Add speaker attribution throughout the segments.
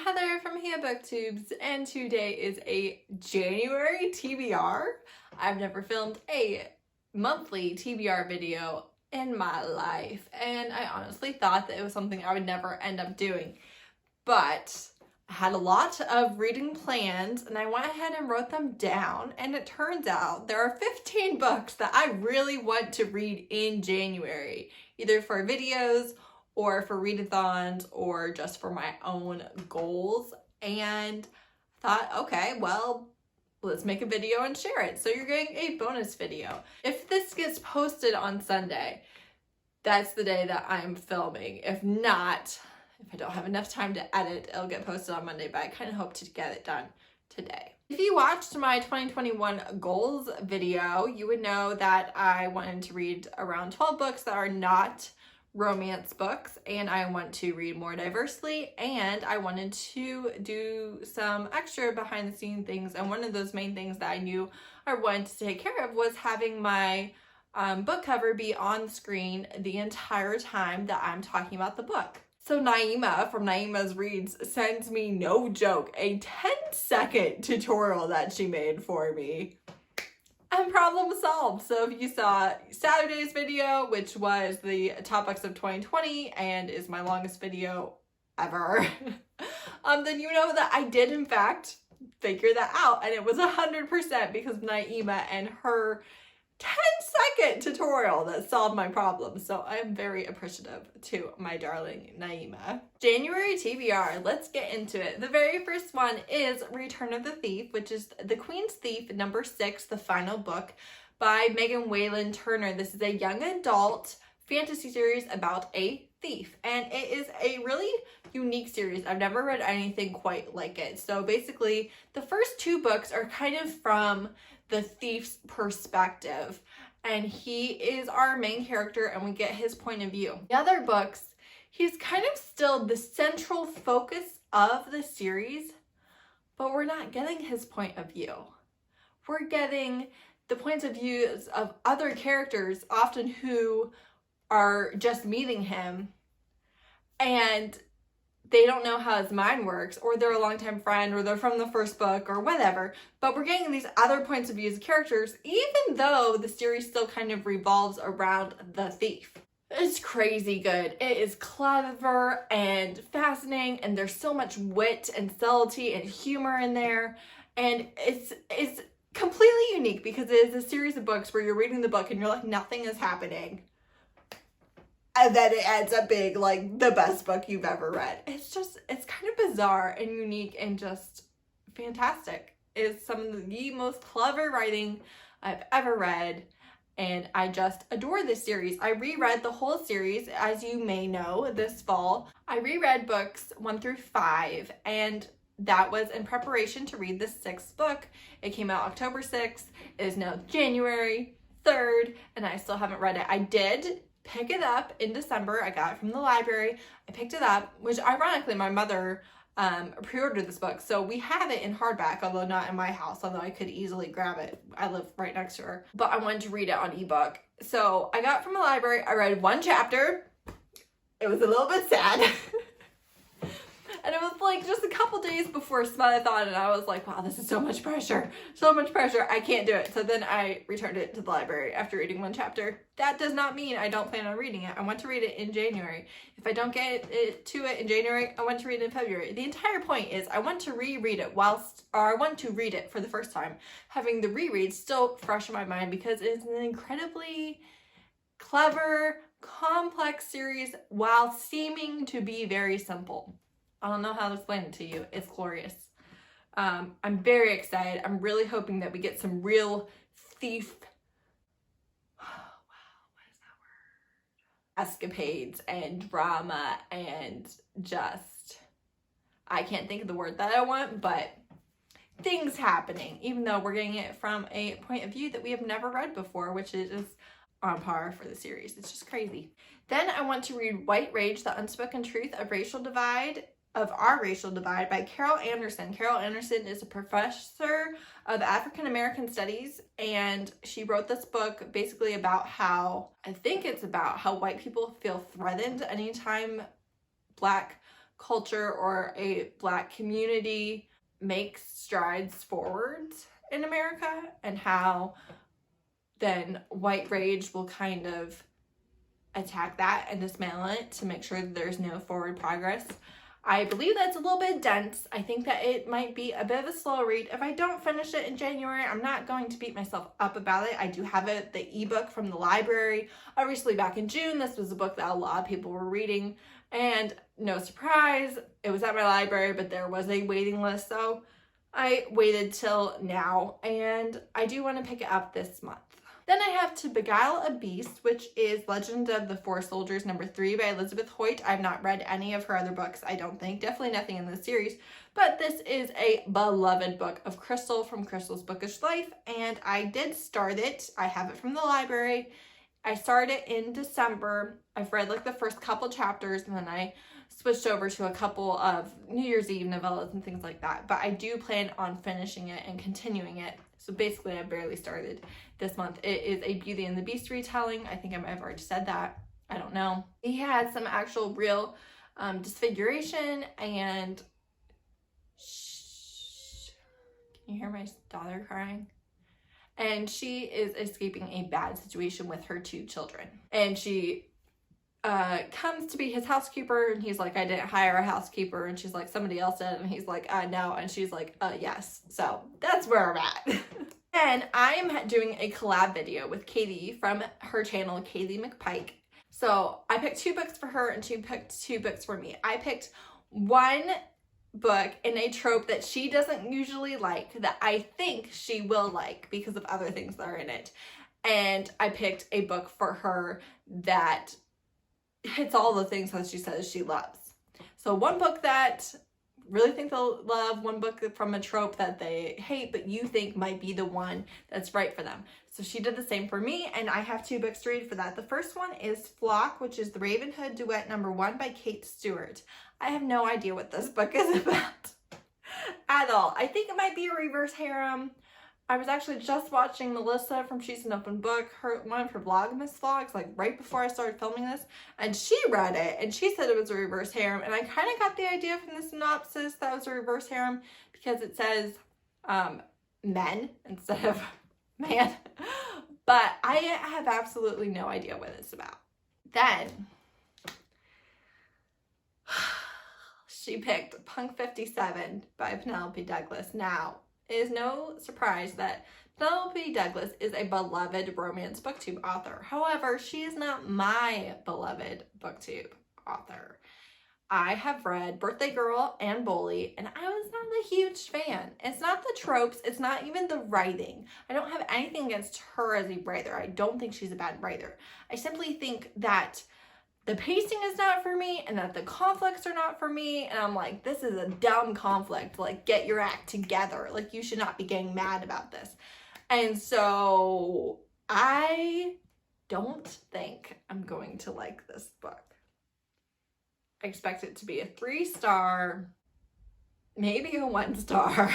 Speaker 1: Heather from here Booktubes, and today is a January TBR. I've never filmed a monthly TBR video in my life, and I honestly thought that it was something I would never end up doing. But I had a lot of reading plans, and I went ahead and wrote them down, and it turns out there are 15 books that I really want to read in January, either for videos or for readathons or just for my own goals. And thought, okay, well, let's make a video and share it. So you're getting a bonus video. If this gets posted on Sunday, that's the day that I'm filming. If not, if I don't have enough time to edit, it'll get posted on Monday, but I kind of hope to get it done today. If you watched my 2021 goals video, you would know that I wanted to read around 12 books that are not romance books, and I want to read more diversely, and I wanted to do some extra behind the scenes things. And one of those main things that I knew I wanted to take care of was having my book cover be on screen the entire time that I'm talking about the book. So Naima from Naima's Reads sends me, no joke, a 10-second tutorial that she made for me. And problem solved. So if you saw Saturday's video, which was the top books of 2020 and is my longest video ever, then you know that I did in fact figure that out, and it was 100% because of Naima and her 10-second tutorial that solved my problem. So I'm very appreciative to my darling Naima. January TBR, let's get into it. The very first one is Return of the Thief, which is The Queen's Thief, number 6, the final book by Whalen Turner. This is a young adult fantasy series about a thief, and it is a really unique series. I've never read anything quite like it. So basically, the first 2 books are kind of from the thief's perspective, and he is our main character and we get his point of view. The other books, he's kind of still the central focus of the series, but we're not getting his point of view. We're getting the points of views of other characters, often who are just meeting him, and they don't know how his mind works, or they're a longtime friend, or they're from the first book, or whatever. But we're getting these other points of view of characters, even though the series still kind of revolves around the thief. It's crazy good. It is clever and fascinating, and there's so much wit and subtlety and humor in there. And it's completely unique because it is a series of books where you're reading the book and you're like, nothing is happening. And then it ends up being like the best book you've ever read. It's kind of bizarre and unique and just fantastic. It's some of the most clever writing I've ever read, and I just adore this series. I reread the whole series, as you may know, this fall. I reread books 1 through 5, and that was in preparation to read the 6th book. It came out October 6th. It is now January 3rd, and I still haven't read it. I did pick it up in December. I got it from the library. I picked it up, which ironically my mother pre-ordered this book, so we have it in hardback, although not in my house, although I could easily grab it. I live right next to her, but I wanted to read it on ebook. So I got it from the library. I read 1 chapter. It was a little bit sad. And it was like just a couple days before Smile-a-thon, and I was like, wow, this is so much pressure. So much pressure. I can't do it. So then I returned it to the library after reading 1 chapter. That does not mean I don't plan on reading it. I want to read it in January. If I don't get to it in January, I want to read it in February. The entire point is I want to reread it I want to read it for the first time, having the reread still fresh in my mind, because it's an incredibly clever, complex series while seeming to be very simple. I don't know how to explain it to you. It's glorious. I'm very excited. I'm really hoping that we get some real thief, escapades and drama and just, I can't think of the word that I want, but things happening, even though we're getting it from a point of view that we have never read before, which is on par for the series. It's just crazy. Then I want to read White Rage, The Unspoken Truth of Our Racial Divide by Carol Anderson. Carol Anderson is a professor of African American Studies, and she wrote this book basically about how white people feel threatened anytime Black culture or a Black community makes strides forwards in America, and how then white rage will kind of attack that and dismantle it to make sure that there's no forward progress. I believe that's a little bit dense. I think that it might be a bit of a slow read. If I don't finish it in January, I'm not going to beat myself up about it. I do have the ebook from the library. Obviously back in June, this was a book that a lot of people were reading, and no surprise, it was at my library, but there was a waiting list, so I waited till now, and I do want to pick it up this month. Then I have To Beguile a Beast, which is Legend of the Four Soldiers #3 by Elizabeth Hoyt. I've not read any of her other books, I don't think. Definitely nothing in this series. But this is a beloved book of Crystal from Crystal's Bookish Life, and I did start it. I have it from the library. I started it in December. I've read like the first couple chapters, and then I switched over to a couple of New Year's Eve novellas and things like that. But I do plan on finishing it and continuing it. So basically I barely started this month. It is a Beauty and the Beast retelling. I think I might have already said that. I don't know. He had some actual real disfiguration, and can you hear my daughter crying? And she is escaping a bad situation with her 2 children. And she comes to be his housekeeper, and he's like, I didn't hire a housekeeper. And she's like, somebody else did. And he's like, no. And she's like, yes. So that's where I'm at. And I'm doing a collab video with Katie from her channel, Katie McPike. So I picked 2 books for her, and she picked 2 books for me. I picked one book in a trope that she doesn't usually like, that I think she will like because of other things that are in it. And I picked a book for her that hits all the things that she says she loves. So one book that really think they'll love, one book from a trope that they hate but you think might be the one that's right for them. So she did the same for me, and I have 2 books to read for that. The first one is Flock, which is the Ravenhood Duet #1 by Kate Stewart. I have no idea what this book is about at all. I think it might be a reverse harem. I was actually just watching Melissa from She's an Open Book, one of her Vlogmas vlogs, like right before I started filming this, and she read it, and she said it was a reverse harem, and I kind of got the idea from the synopsis that it was a reverse harem because it says men instead of man, but I have absolutely no idea what it's about. Then she picked Punk 57 by Penelope Douglas. Now, it is no surprise that Penelope Douglas is a beloved romance booktube author. However, she is not my beloved booktube author. I have read Birthday Girl and Bully, and I was not a huge fan. It's not the tropes, it's not even the writing. I don't have anything against her as a writer. I don't think she's a bad writer. I simply think that the pacing is not for me, and that the conflicts are not for me, and I'm like, this is a dumb conflict. Like, get your act together. Like, you should not be getting mad about this. And so I don't think I'm going to like this book. I expect it to be a 3-star, maybe a 1-star.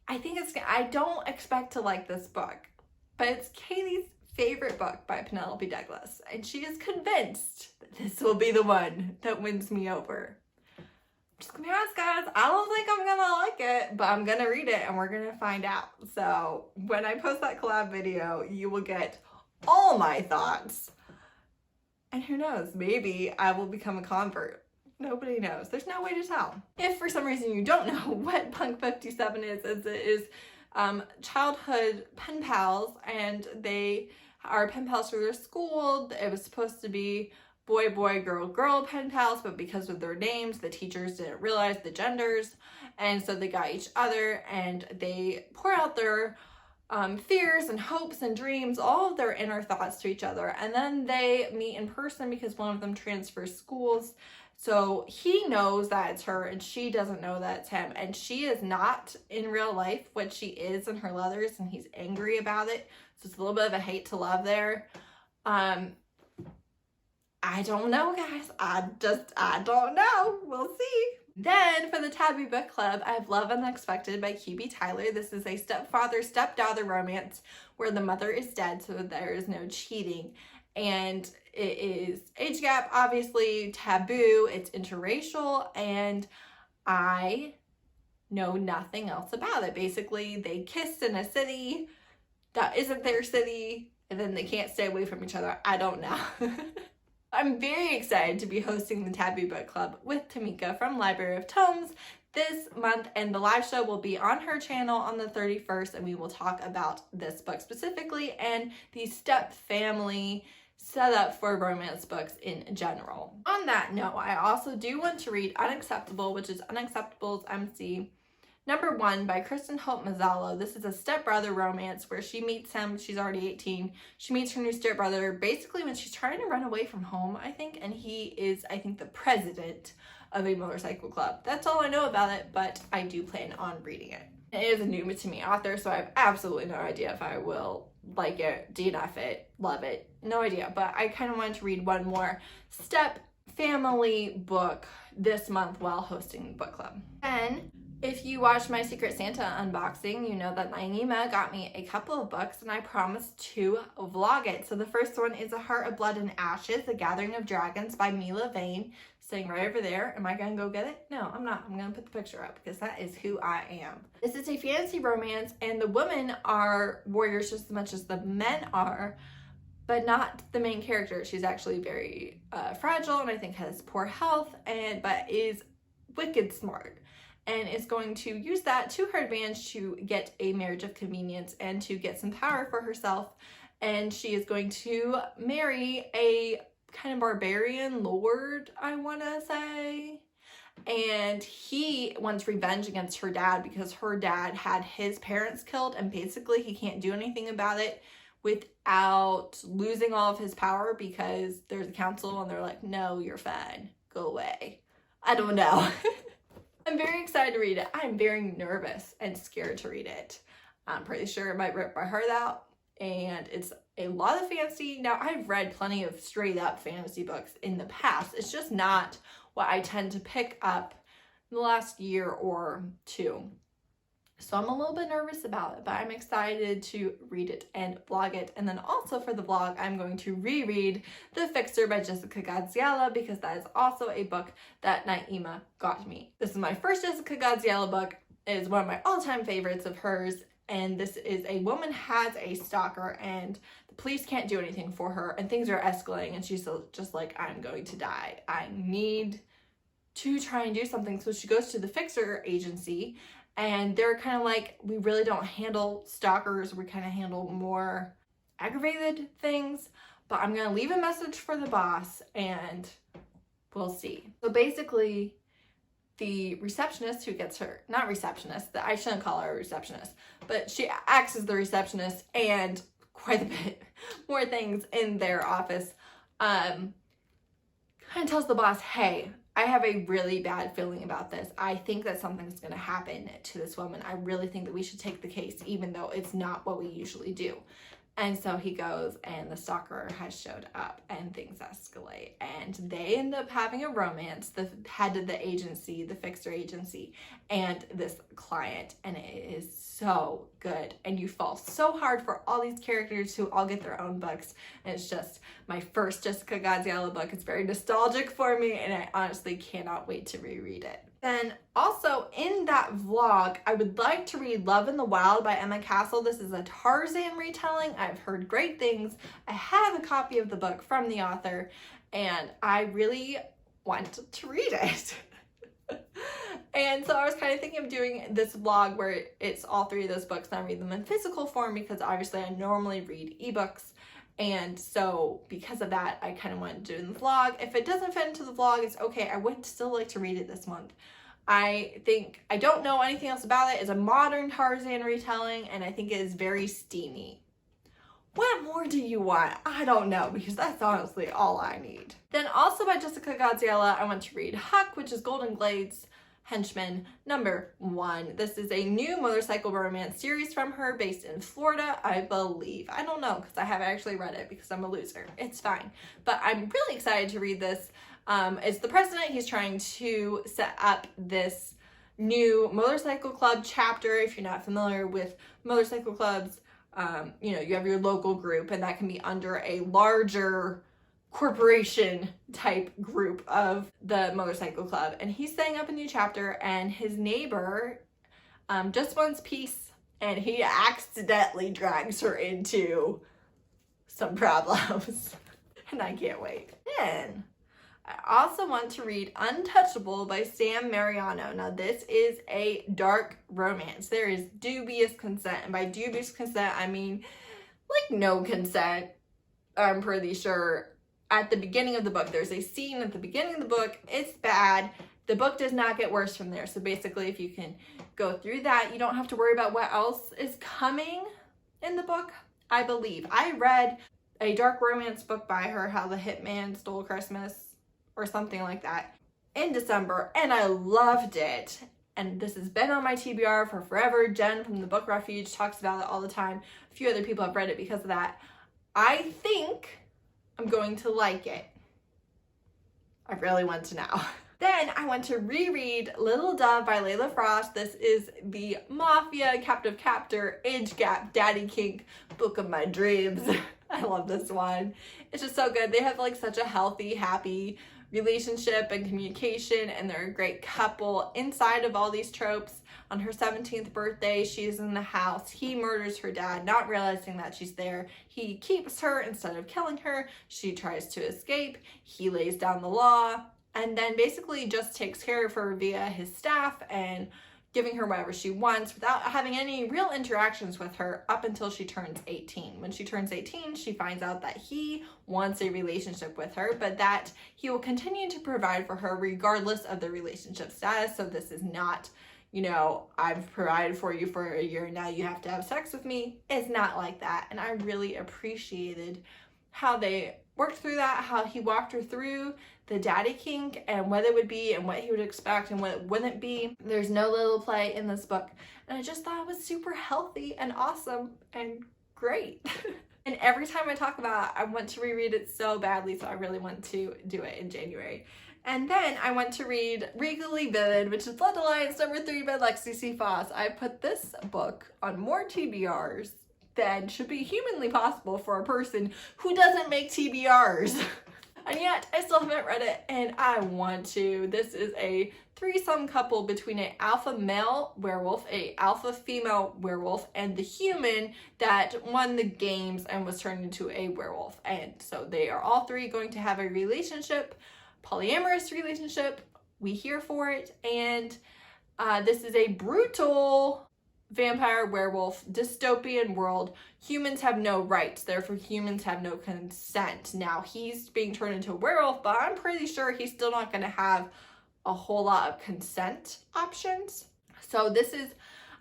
Speaker 1: I don't expect to like this book, but it's Katie's favorite book by Penelope Douglas, and she is convinced that this will be the one that wins me over. I'm just gonna be honest, guys, I don't think I'm gonna like it, but I'm gonna read it and we're gonna find out. So when I post that collab video, you will get all my thoughts. And who knows, maybe I will become a convert. Nobody knows. There's no way to tell. If for some reason you don't know what Punk 57 is it is childhood pen pals, and they are pen pals through their school. It was supposed to be boy, boy, girl, girl pen pals, but because of their names, the teachers didn't realize the genders, and so they got each other, and they pour out their fears and hopes and dreams, all of their inner thoughts to each other, and then they meet in person because one of them transfers schools. So he knows that it's her, and she doesn't know that it's him, and she is not in real life what she is in her letters, and he's angry about it. So it's a little bit of a hate to love there. I don't know, guys. I don't know. We'll see. Then for the Tabby book club, I have Love Unexpected by QB Tyler. This is a stepfather, stepdaughter romance where the mother is dead, so there is no cheating. and it is age gap, obviously, taboo, it's interracial, and I know nothing else about it. Basically, they kissed in a city that isn't their city, and then they can't stay away from each other. I don't know. I'm very excited to be hosting the Taboo Book Club with Tamika from Library of Tomes this month, and the live show will be on her channel on the 31st, and we will talk about this book specifically and the step family setup for romance books in general. On that note, I also do want to read Unacceptable, which is Unacceptable's MC #1 by Kristen Holt Mazzallo. This is a stepbrother romance where she meets him. She's already 18. She meets her new stepbrother basically when she's trying to run away from home, I think, and he is, I think, the president of a motorcycle club. That's all I know about it, but I do plan on reading it. It is a new to me author, so I have absolutely no idea if I will like it, DNF it, love it, no idea. But I kind of wanted to read one more step family book this month while hosting the book club. And if you watched my Secret Santa unboxing, you know that Naima got me a couple of books and I promised to vlog it. So the first one is A Heart of Blood and Ashes, The Gathering of Dragons by Mila Vane, sitting right over there. Am I gonna go get it? No, I'm not. I'm gonna put the picture up because that is who I am. This is a fantasy romance and the women are warriors just as much as the men are, but not the main character. She's actually very fragile and I think has poor health, but is wicked smart, and is going to use that to her advantage to get a marriage of convenience and to get some power for herself. And she is going to marry a kind of barbarian lord, I want to say. And he wants revenge against her dad because her dad had his parents killed, and basically he can't do anything about it without losing all of his power because there's a council and they're like, no, you're fine, go away. I don't know. I'm very excited to read it. I'm very nervous and scared to read it. I'm pretty sure it might rip my heart out, and it's a lot of fantasy. Now, I've read plenty of straight up fantasy books in the past. It's just not what I tend to pick up in the last year or two. So I'm a little bit nervous about it, but I'm excited to read it and vlog it. And then also for the vlog, I'm going to reread The Fixture by Jessica Gadziala because that is also a book that Naima got me. This is my first Jessica Gadziala book. It is one of my all-time favorites of hers. And this is a woman has a stalker and the police can't do anything for her and things are escalating and she's just like, I'm going to die. I need to try and do something. So she goes to the Fixture agency, and they're kind of like, we really don't handle stalkers. We kind of handle more aggravated things, but I'm going to leave a message for the boss and we'll see. So basically the receptionist who gets her, not receptionist, I shouldn't call her a receptionist, but she acts as the receptionist and quite a bit more things in their office, kind of tells the boss, hey, I have a really bad feeling about this. I think that something's going to happen to this woman. I really think that we should take the case, even though it's not what we usually do. And so he goes, and the stalker has showed up, and things escalate. And they end up having a romance, the head of the agency, the Fixture agency, and this client. And it is so good. And you fall so hard for all these characters who all get their own books. And it's just my first Jessica Gadziala book. It's very nostalgic for me, and I honestly cannot wait to reread it. Then also in that vlog, I would like to read Love in the Wild by Emma Castle. This is a Tarzan retelling. I've heard great things. I have a copy of the book from the author, and I really want to read it. And so I was kind of thinking of doing this vlog where it's all three of those books and I read them in physical form because obviously I normally read ebooks. And so because of that, I kind of wanted to do it in the vlog. If it doesn't fit into the vlog, it's okay. I would still like to read it this month. I think, I don't know anything else about it. It's a modern Tarzan retelling, and I think it is very steamy. What more do you want? I don't know, because that's honestly all I need. Then also by Jessica Gadziala, I want to read Huck, which is Golden Glades Henchman #1. This is a new motorcycle romance series from her based in Florida, I believe. I don't know because I haven't actually read it because I'm a loser. It's fine. But I'm really excited to read this. It's the president. He's trying to set up this new motorcycle club chapter. If you're not familiar with motorcycle clubs, you know, you have your local group, and that can be under a larger corporation type group of the motorcycle club. And he's setting up a new chapter, and his neighbor just wants peace, and he accidentally drags her into some problems. And I can't wait. Then I also want to read Untouchable by Sam Mariano. Now this is a dark romance. There is dubious consent, and by dubious consent I mean like no consent. I'm pretty sure at the beginning of the book. There's a scene at the beginning of the book. It's bad. The book does not get worse from there. So basically, if you can go through that, you don't have to worry about what else is coming in the book, I believe. I read a dark romance book by her, How the Hitman Stole Christmas, or something like that, in December, and I loved it. And this has been on my TBR for forever. Jen from the Book Refuge talks about it all the time. A few other people have read it because of that. I think I'm going to like it. I really want to know. Then I went to reread Little Dove by Layla Frost. This is the Mafia, Captive Captor, Age Gap, Daddy Kink book of my dreams. I love this one. It's just so good. They have like such a healthy, happy relationship and communication, and they're a great couple inside of all these tropes. On her 17th birthday, she's in the house. He murders her dad, not realizing that she's there. He keeps her instead of killing her. She tries to escape. He lays down the law, and then basically just takes care of her via his staff and giving her whatever she wants without having any real interactions with her up until she turns 18. When she turns 18, she finds out that he wants a relationship with her, but that he will continue to provide for her regardless of the relationship status. So this is not, you know, I've provided for you for a year, now you have to have sex with me. It's not like that. And I really appreciated how they worked through that, how he walked her through the daddy kink and what it would be and what he would expect and what it wouldn't be. There's no little play in this book, and I just thought it was super healthy and awesome and great. And every time I talk about it, I want to reread it so badly, so I really want to do it in January. And then I went to read Regally Vivid, which is Blood Alliance number 3 by Lexi C. Foss. I put this book on more TBRs than should be humanly possible for a person who doesn't make TBRs. And yet I still haven't read it, and I want to. This is a threesome couple between an alpha male werewolf, a alpha female werewolf, and the human that won the games and was turned into a werewolf. And so they are all three going to have a relationship, polyamorous relationship. We here for it. And this is a brutal vampire werewolf dystopian world. Humans have no rights, therefore humans have no consent. Now he's being turned into a werewolf, but I'm pretty sure he's still not going to have a whole lot of consent options. So this is,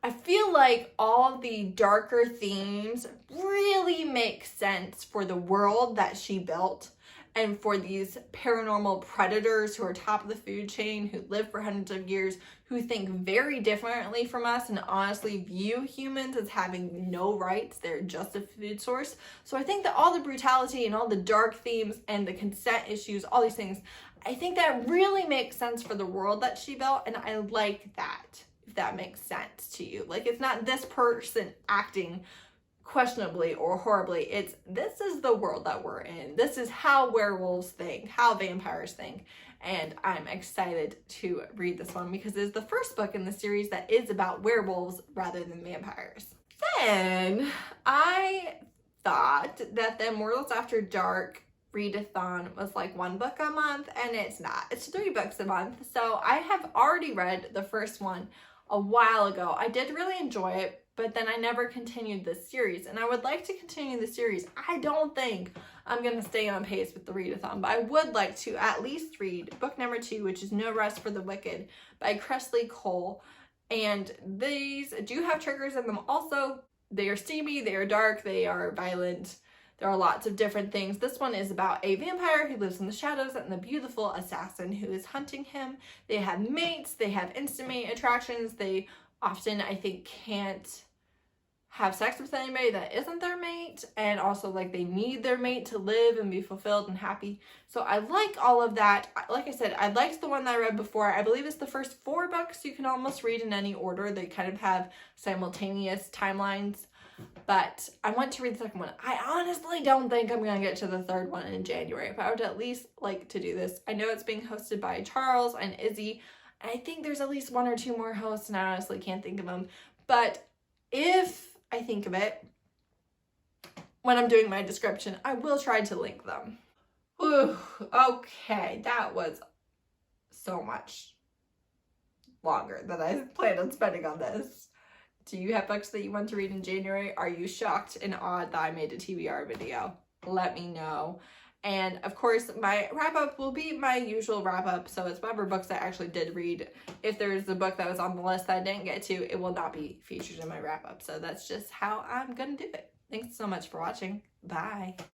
Speaker 1: I feel like all the darker themes really make sense for the world that she built, and for these paranormal predators who are top of the food chain, who live for hundreds of years, who think very differently from us and honestly view humans as having no rights. They're just a food source. So I think that all the brutality and all the dark themes and the consent issues, all these things, I think that really makes sense for the world that she built, and I like that, if that makes sense to you. Like, it's not this person acting questionably or horribly. It's, this is the world that we're in. This is how werewolves think, how vampires think. And I'm excited to read this one because it's the first book in the series that is about werewolves rather than vampires. Then I thought that the Immortals After Dark readathon was like 1 book a month, and it's not. It's 3 books a month. So I have already read the first one a while ago. I did really enjoy it, but then I never continued this series, and I would like to continue the series. I don't think I'm going to stay on pace with the readathon, but I would like to at least read book number 2, which is No Rest for the Wicked by Cressley Cole. And these do have triggers in them also. They are steamy, they are dark, they are violent. There are lots of different things. This one is about a vampire who lives in the shadows and the beautiful assassin who is hunting him. They have mates, they have instant mate attractions. They often, I think, can't have sex with anybody that isn't their mate, and also like they need their mate to live and be fulfilled and happy. So I like all of that. Like I said, I liked the one that I read before. I believe it's the first 4 books you can almost read in any order. They kind of have simultaneous timelines. But I want to read the second one. I honestly don't think I'm going to get to the third one in January, but I would at least like to do this. I know it's being hosted by Charles and Izzy. And I think there's at least 1 or 2 more hosts, and I honestly can't think of them. But if I think of it, when I'm doing my description, I will try to link them. Whew, okay, that was so much longer than I planned on spending on this. Do you have books that you want to read in January? Are you shocked and awed that I made a TBR video? Let me know. And of course, my wrap-up will be my usual wrap-up, so it's whatever books I actually did read. If there's a book that was on the list that I didn't get to, it will not be featured in my wrap-up. So that's just how I'm gonna do it. Thanks so much for watching. Bye.